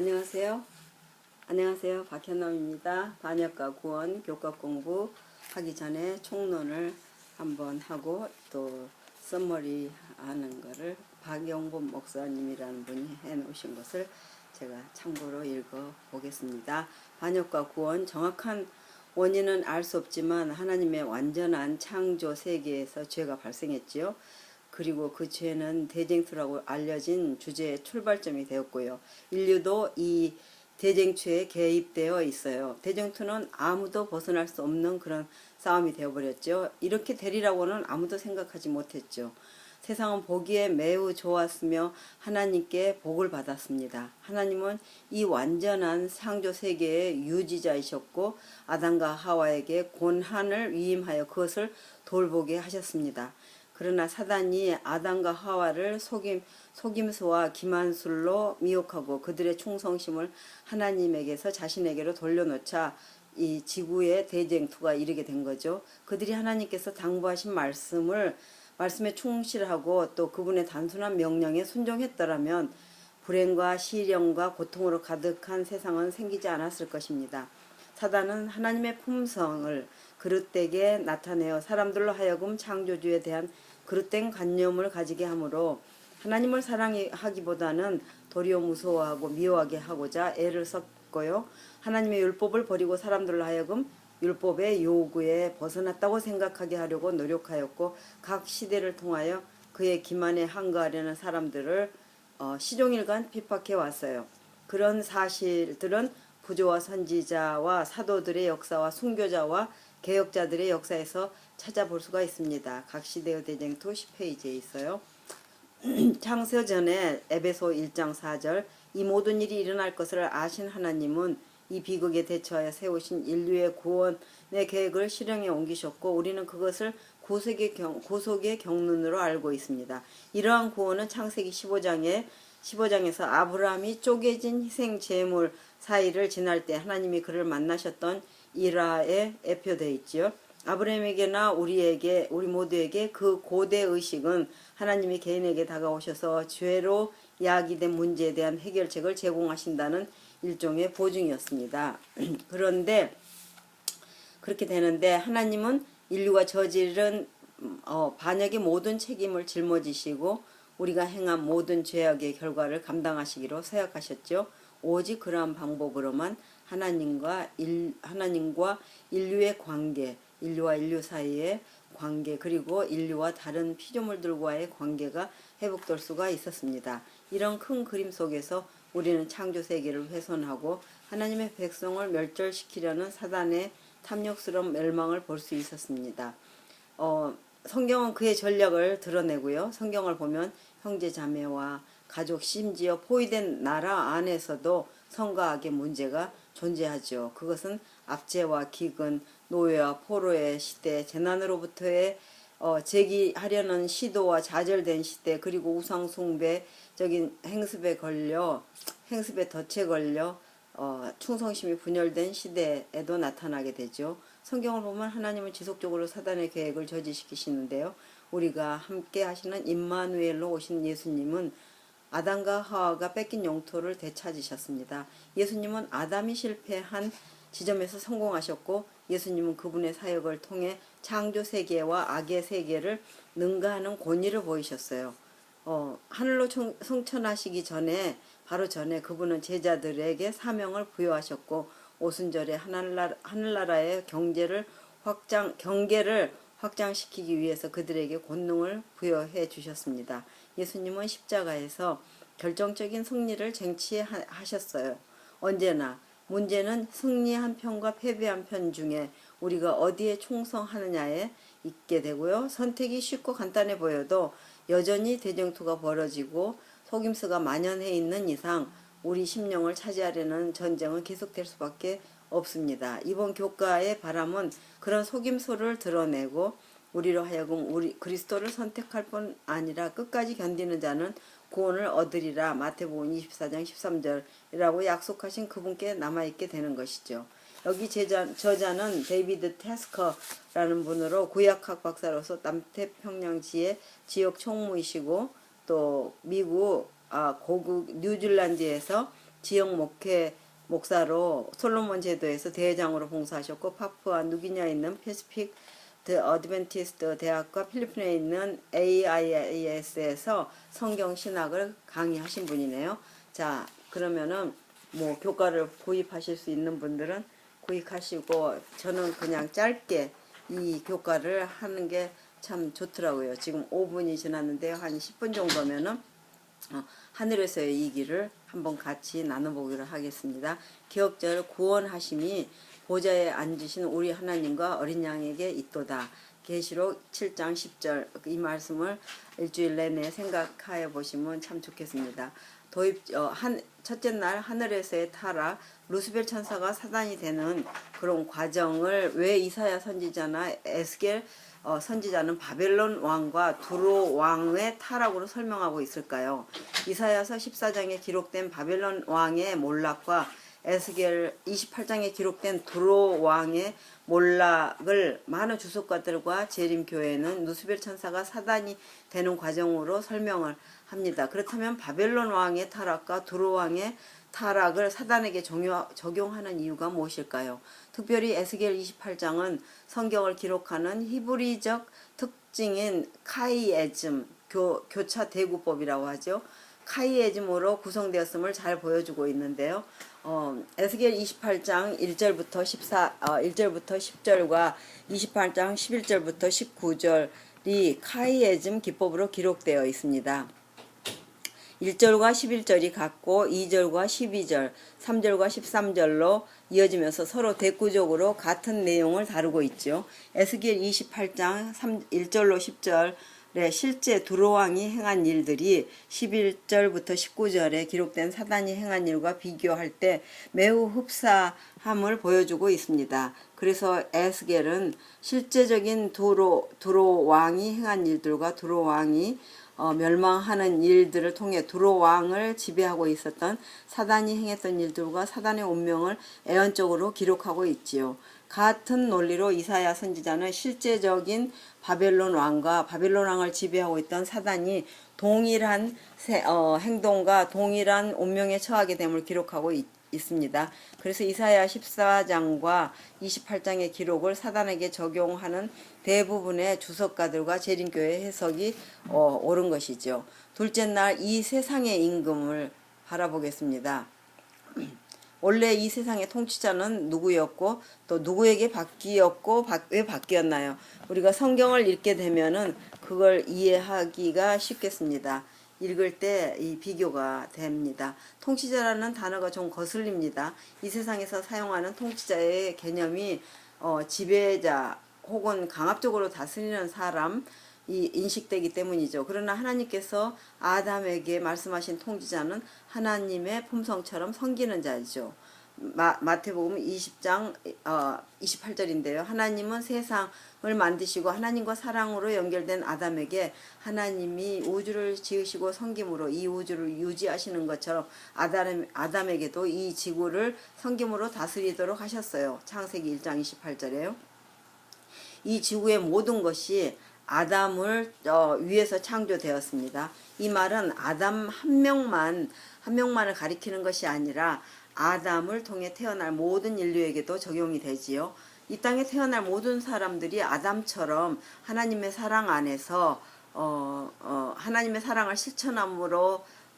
안녕하세요. 안녕하세요. 박현남입니다. 반역과 구원 교과 공부 하기 전에 총론을 한번 하고 또 썸머리 하는 거를 박영범 목사님이라는 분이 해 놓으신 것을 제가 참고로 읽어 보겠습니다. 반역과 구원, 정확한 원인은 알 수 없지만 하나님의 완전한 창조 세계에서 죄가 발생했지요. 그리고 그 죄는 대쟁투라고 알려진 주제의 출발점이 되었고요. 인류도 이 대쟁투에 개입되어 있어요. 대쟁투는 아무도 벗어날 수 없는 그런 싸움이 되어버렸죠. 이렇게 되리라고는 아무도 생각하지 못했죠. 세상은 보기에 매우 좋았으며 하나님께 복을 받았습니다. 하나님은 이 완전한 창조 세계의 유지자이셨고 아담과 하와에게 권한을 위임하여 그것을 돌보게 하셨습니다. 그러나 사단이 아담과 하와를 속임수와 기만술로 미혹하고 그들의 충성심을 하나님에게서 자신에게로 돌려놓자 이 지구의 대쟁투가 이르게 된 거죠. 그들이 하나님께서 당부하신 말씀에 충실하고 또 그분의 단순한 명령에 순종했더라면 불행과 시련과 고통으로 가득한 세상은 생기지 않았을 것입니다. 사단은 하나님의 품성을 그릇되게 나타내어 사람들로 하여금 창조주에 대한 그릇된 관념을 가지게 하므로 하나님을 사랑하기보다는 도리어 무서워하고 미워하게 하고자 애를 썼고요. 하나님의 율법을 버리고 사람들로 하여금 율법의 요구에 벗어났다고 생각하게 하려고 노력하였고 각 시대를 통하여 그의 기만에 항거하려는 사람들을 시종일관 핍박해 왔어요. 그런 사실들은 부조와 선지자와 사도들의 역사와 순교자와 개혁자들의 역사에서 찾아볼 수가 있습니다. 각 시대의 대쟁투 10페이지에 있어요. 창세전에 에베소 1장 4절 이 모든 일이 일어날 것을 아신 하나님은 이 비극에 대처하여 세우신 인류의 구원의 계획을 실행에 옮기셨고 우리는 그것을 구속의 경륜으로 알고 있습니다. 이러한 구원은 창세기 15장에서 아브라함이 쪼개진 희생 제물 사이를 지날 때 하나님이 그를 만나셨던 일화에 애표되어 있지요. 아브라함에게나 우리 모두에게 그 고대 의식은 하나님이 개인에게 다가오셔서 죄로 야기된 문제에 대한 해결책을 제공하신다는 일종의 보증이었습니다. 그런데 그렇게 되는데 하나님은 인류가 저지른 반역의 모든 책임을 жил모지시고 우리가 행한 모든 죄악의 결과를 감당하시기로 서약하셨죠. 오직 그러한 방법으로만 하나님과 인류의 관계, 인류와 인류 사이의 관계, 그리고 인류와 다른 피조물들과의 관계가 회복될 수가 있었습니다. 이런 큰 그림 속에서 우리는 창조 세계를 훼손하고 하나님의 백성을 멸절시키려는 사단의 탐욕스러운 멸망을 볼 수 있었습니다. 성경은 그의 전략을 드러내고요. 성경을 보면 형제자매와 가족 심지어 포위된 나라 안에서도 성과 악의 문제가 존재하죠. 그것은 압제와 기근, 노예와 포로의 시대, 재난으로부터의 제기하려는 시도와 좌절된 시대, 그리고 우상숭배적인 행습에 덫에 걸려 충성심이 분열된 시대에도 나타나게 되죠. 성경을 보면 하나님은 지속적으로 사단의 계획을 저지시키시는데요. 우리가 함께 하시는 임마누엘로 오신 예수님은 아담과 하와가 뺏긴 영토를 되찾으셨습니다. 예수님은 아담이 실패한 지점에서 성공하셨고 예수님은 그분의 사역을 통해 창조 세계와 악의 세계를 능가하는 권위를 보이셨어요. 하늘로 승천하시기 전에 바로 전에 그분은 제자들에게 사명을 부여하셨고 오순절에 하늘나라의 경계를 확장시키기 위해서 그들에게 권능을 부여해 주셨습니다. 예수님은 십자가에서 결정적인 승리를 쟁취하셨어요. 언제나 문제는 승리한 편과 패배한 편 중에 우리가 어디에 충성하느냐에 있게 되고요. 선택이 쉽고 간단해 보여도 여전히 대쟁투가 벌어지고 속임수가 만연해 있는 이상 우리 심령을 차지하려는 전쟁은 계속될 수밖에 없습니다. 이번 교과의 바람은 그런 속임수를 드러내고 우리로 하여금 우리 그리스도를 선택할 뿐 아니라 끝까지 견디는 자는 구원을 얻으리라 마태복음 24장 13절이라고 약속하신 그분께 남아있게 되는 것이죠. 여기 저자는 데이비드 테스커라는 분으로 구약학 박사로서 남태평양지의 지역 총무이시고 또 미국 고국 뉴질랜드에서 지역 목사로 솔로몬 제도에서 대회장으로 봉사하셨고, 파푸아 누기냐에 있는 패시픽 어드벤티스트 대학과 필리핀에 있는 AIS에서 성경 신학을 강의하신 분이네요. 자, 그러면은 뭐 교과를 구입하실 수 있는 분들은 구입하시고, 저는 그냥 짧게 이 교과를 하는 게 참 좋더라고요. 지금 5분이 지났는데요. 한 10분 정도면은 하늘에서의 이 길을 한번 같이 나눠보기로 하겠습니다. 기억절 구원하심이 보좌에 앉으신 우리 하나님과 어린 양에게 있도다. 계시록 7장 10절 이 말씀을 일주일 내내 생각하여 보시면 참 좋겠습니다. 첫째 날 하늘에서의 타락, 루스벨 천사가 사단이 되는 그런 과정을 왜 이사야 선지자나 에스겔 선지자는 바벨론 왕과 두로 왕의 타락으로 설명하고 있을까요? 이사야서 14장에 기록된 바벨론 왕의 몰락과 에스겔 28장에 기록된 두로 왕의 몰락을 많은 주석가들과 재림교회는 누스벨 천사가 사단이 되는 과정으로 설명을 합니다. 그렇다면 바벨론 왕의 타락과 두로 왕의 타락을 사단에게 적용하는 이유가 무엇일까요? 특별히 에스겔 28장은 성경을 기록하는 히브리적 특징인 카이에즘, 교차 대구법이라고 하죠. 카이에즘으로 구성되었음을 잘 보여주고 있는데요. 에스겔 28장 1절부터 10절과 28장 11절부터 19절이 카이에즘 기법으로 기록되어 있습니다. 1절과 11절이 같고 2절과 12절, 3절과 13절로 이어지면서 서로 대꾸적으로 같은 내용을 다루고 있죠. 에스겔 28장 1절로 10절에 실제 두로 왕이 행한 일들이 11절부터 19절에 기록된 사단이 행한 일과 비교할 때 매우 흡사함을 보여주고 있습니다. 그래서 에스겔은 실제적인 두로 왕이 행한 일들과 두로 왕이 멸망하는 일들을 통해 두로 왕을 지배하고 있었던 사단이 행했던 일들과 사단의 운명을 애언적으로 기록하고 있지요. 같은 논리로 이사야 선지자는 실제적인 바벨론 왕과 바벨론 왕을 지배하고 있던 사단이 동일한 행동과 동일한 운명에 처하게 됨을 기록하고 있습니다. 그래서 이사야 14장과 28장의 기록을 사단에게 적용하는 대부분의 주석가들과 재림교회 해석이 옳은 것이죠. 둘째 날 이 세상의 임금을 바라보겠습니다. 원래 이 세상의 통치자는 누구였고 또 누구에게 바뀌었고 왜 바뀌었나요? 우리가 성경을 읽게 되면은 그걸 이해하기가 쉽겠습니다. 읽을 때 이 비교가 됩니다. 통치자라는 단어가 좀 거슬립니다. 이 세상에서 사용하는 통치자의 개념이 지배자 혹은 강압적으로 다스리는 사람이 인식되기 때문이죠. 그러나 하나님께서 아담에게 말씀하신 통치자는 하나님의 품성처럼 섬기는 자이죠. 마태복음 20장 28절인데요. 하나님은 세상을 만드시고 하나님과 사랑으로 연결된 아담에게 하나님이 우주를 지으시고 섬김으로 이 우주를 유지하시는 것처럼 아담에게도 이 지구를 섬김으로 다스리도록 하셨어요. 창세기 1장 28절에요. 이 지구의 모든 것이 아담을 위해서 창조되었습니다. 이 말은 아담 한 명만을 가리키는 것이 아니라 아담을 통해 태어날 모든 인류에게도 적용이 되지요. 이 땅에 태어날 모든 사람들이 아담처럼 하나님의 사랑 안에서 하나님의 사랑을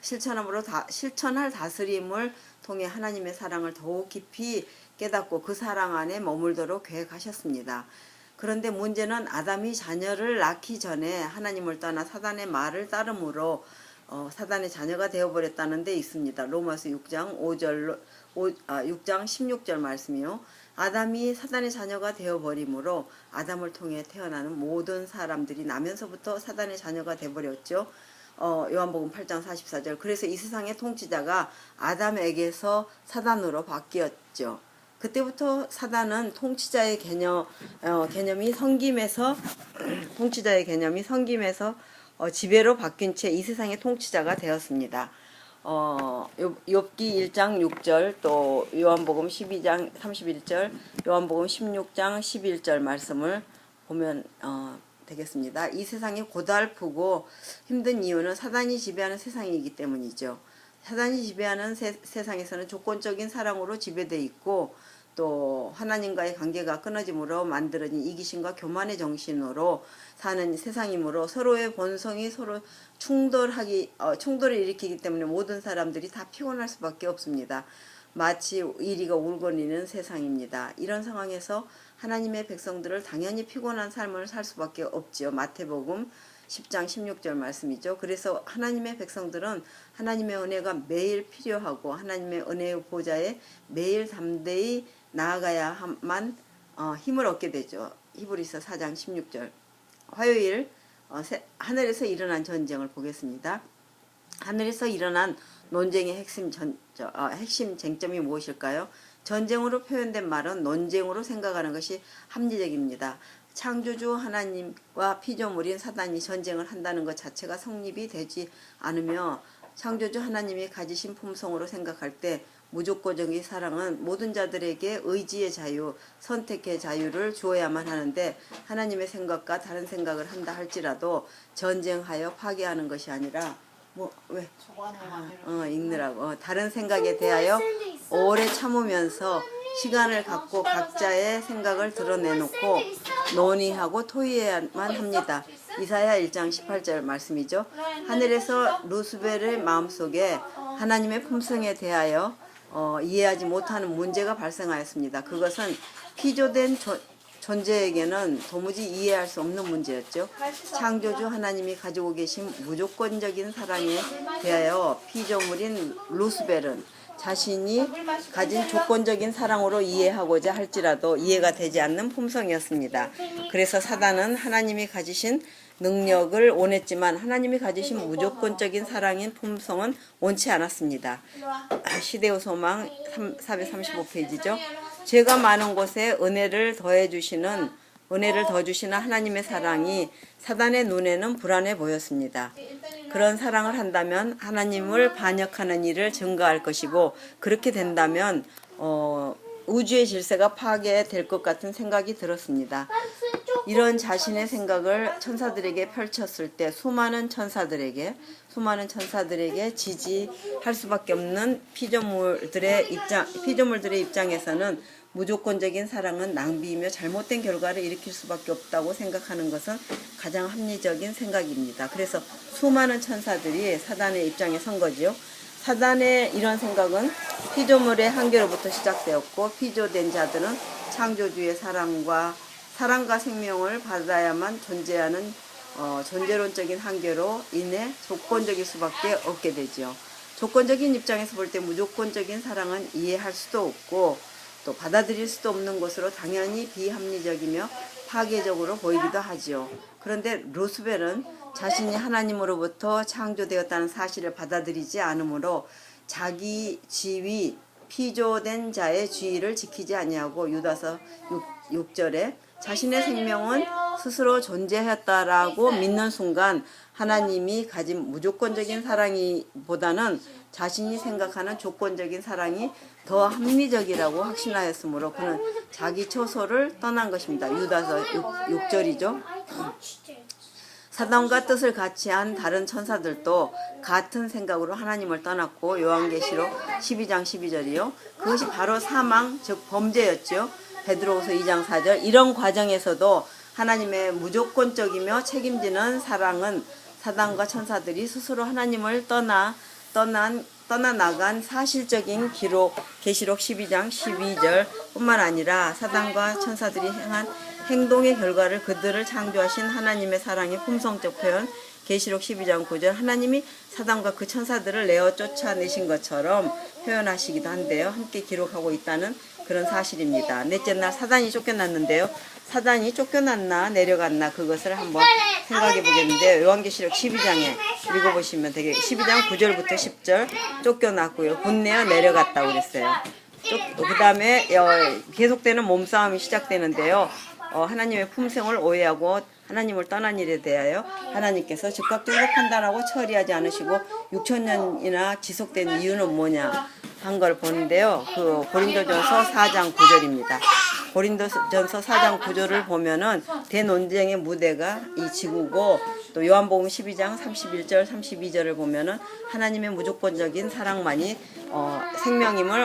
실천할 다스림을 통해 하나님의 사랑을 더욱 깊이 깨닫고 그 사랑 안에 머물도록 계획하셨습니다. 그런데 문제는 아담이 자녀를 낳기 전에 하나님을 떠나 사단의 말을 따름으로 사단의 자녀가 되어버렸다는 데 있습니다. 로마서 6장 16절 말씀이요. 아담이 사단의 자녀가 되어버리므로 아담을 통해 태어나는 모든 사람들이 나면서부터 사단의 자녀가 되어버렸죠. 요한복음 8장 44절. 그래서 이 세상의 통치자가 아담에게서 사단으로 바뀌었죠. 그때부터 사단은 통치자의 개념이 섬김에서 지배로 바뀐 채 이 세상의 통치자가 되었습니다. 욥기 1장 6절 또 요한복음 12장 31절 요한복음 16장 11절 말씀을 보면 되겠습니다. 이 세상이 고달프고 힘든 이유는 사단이 지배하는 세상이기 때문이죠. 사단이 지배하는 세상에서는 조건적인 사랑으로 지배되어 있고 또 하나님과의 관계가 끊어짐으로 만들어진 이기심과 교만의 정신으로 사는 세상이므로 서로의 본성이 서로 충돌을 일으키기 때문에 모든 사람들이 다 피곤할 수밖에 없습니다. 마치 이리가 울거리는 세상입니다. 이런 상황에서 하나님의 백성들을 당연히 피곤한 삶을 살 수밖에 없지요. 마태복음 10장 16절 말씀이죠. 그래서 하나님의 백성들은 하나님의 은혜가 매일 필요하고 하나님의 은혜의 보좌에 매일 담대히 나아가야만 힘을 얻게 되죠. 히브리서 4장 16절. 화요일 하늘에서 일어난 전쟁을 보겠습니다. 하늘에서 일어난 논쟁의 핵심 쟁점이 무엇일까요? 전쟁으로 표현된 말은 논쟁으로 생각하는 것이 합리적입니다. 창조주 하나님과 피조물인 사단이 전쟁을 한다는 것 자체가 성립이 되지 않으며 창조주 하나님이 가지신 품성으로 생각할 때 무조건적인 사랑은 모든 자들에게 의지의 자유, 선택의 자유를 주어야만 하는데 하나님의 생각과 다른 생각을 한다 할지라도 전쟁하여 파괴하는 것이 아니라 읽느라고 다른 생각에 대하여 오래 참으면서 시간을 갖고 각자의 생각을 드러내놓고 논의하고 토의해야만 합니다. 이사야 1장 18절 말씀이죠. 하늘에서 루스벨의 마음속에 하나님의 품성에 대하여 이해하지 못하는 문제가 발생하였습니다. 그것은 피조된 존재에게는 도무지 이해할 수 없는 문제였죠. 창조주 하나님이 가지고 계신 무조건적인 사랑에 대하여 피조물인 루스벨은 자신이 가진 조건적인 사랑으로 이해하고자 할지라도 이해가 되지 않는 품성이었습니다. 그래서 사단은 하나님이 가지신 능력을 원했지만 하나님이 가지신 무조건적인 사랑인 품성은 원치 않았습니다. 시대의 소망 435페이지죠. 죄가 많은 곳에 은혜를 더 주시는 하나님의 사랑이 사단의 눈에는 불안해 보였습니다. 그런 사랑을 한다면 하나님을 반역하는 일을 증가할 것이고 그렇게 된다면 우주의 질서가 파괴될 것 같은 생각이 들었습니다. 이런 자신의 생각을 천사들에게 펼쳤을 때 수많은 천사들에게 지지할 수밖에 없는 피조물들의 입장에서는 무조건적인 사랑은 낭비이며 잘못된 결과를 일으킬 수밖에 없다고 생각하는 것은 가장 합리적인 생각입니다. 그래서 수많은 천사들이 사단의 입장에 선 거지요. 사단의 이런 생각은 피조물의 한계로부터 시작되었고 피조된 자들은 창조주의 사랑과 생명을 받아야만 존재하는 존재론적인 한계로 인해 조건적일 수밖에 없게 되죠. 조건적인 입장에서 볼 때 무조건적인 사랑은 이해할 수도 없고 또 받아들일 수도 없는 것으로 당연히 비합리적이며 파괴적으로 보이기도 하지요. 그런데 루스벨은 자신이 하나님으로부터 창조되었다는 사실을 받아들이지 않으므로 자기 지위, 피조된 자의 지위를 지키지 아니하고 유다서 6절에 자신의 생명은 스스로 존재했다라고 믿는 순간 하나님이 가진 무조건적인 사랑이보다는 자신이 생각하는 조건적인 사랑이 더 합리적이라고 확신하였으므로 그는 자기 처소를 떠난 것입니다. 유다서 6절이죠. 사단과 뜻을 같이 한 다른 천사들도 같은 생각으로 하나님을 떠났고 요한계시록 12장 12절이요. 그것이 바로 사망, 즉 범죄였죠. 베드로후서 2장 4절. 이런 과정에서도 하나님의 무조건적이며 책임지는 사랑은 사단과 천사들이 스스로 하나님을 떠나나간 사실적인 기록, 계시록 12장 12절 뿐만 아니라 사단과 천사들이 행한 행동의 결과를 그들을 창조하신 하나님의 사랑의 품성적 표현, 계시록 12장 9절 하나님이 사단과 그 천사들을 내어 쫓아내신 것처럼 표현하시기도 한데요. 함께 기록하고 있다는 그런 사실입니다. 넷째 날 사단이 쫓겨났는데요. 사단이 쫓겨났나 내려갔나 그것을 한번 생각해 보겠는데 요한계시록 12장에 읽어보시면 되게 12장 9절부터 10절 쫓겨났고요. 분내어 내려갔다고 그랬어요. 그 다음에 계속되는 몸싸움이 시작되는데요. 하나님의 품성을 오해하고 하나님을 떠난 일에 대하여 하나님께서 즉각적으로 판단하고 처리하지 않으시고 6,000년이나 지속된 이유는 뭐냐 한 걸 보는데요. 그 고린도전서 4장 9절입니다. 고린도전서 4장 9절을 보면은 대논쟁의 무대가 이 지구고 또 요한복음 12장 31절 32절을 보면은 하나님의 무조건적인 사랑만이 생명임을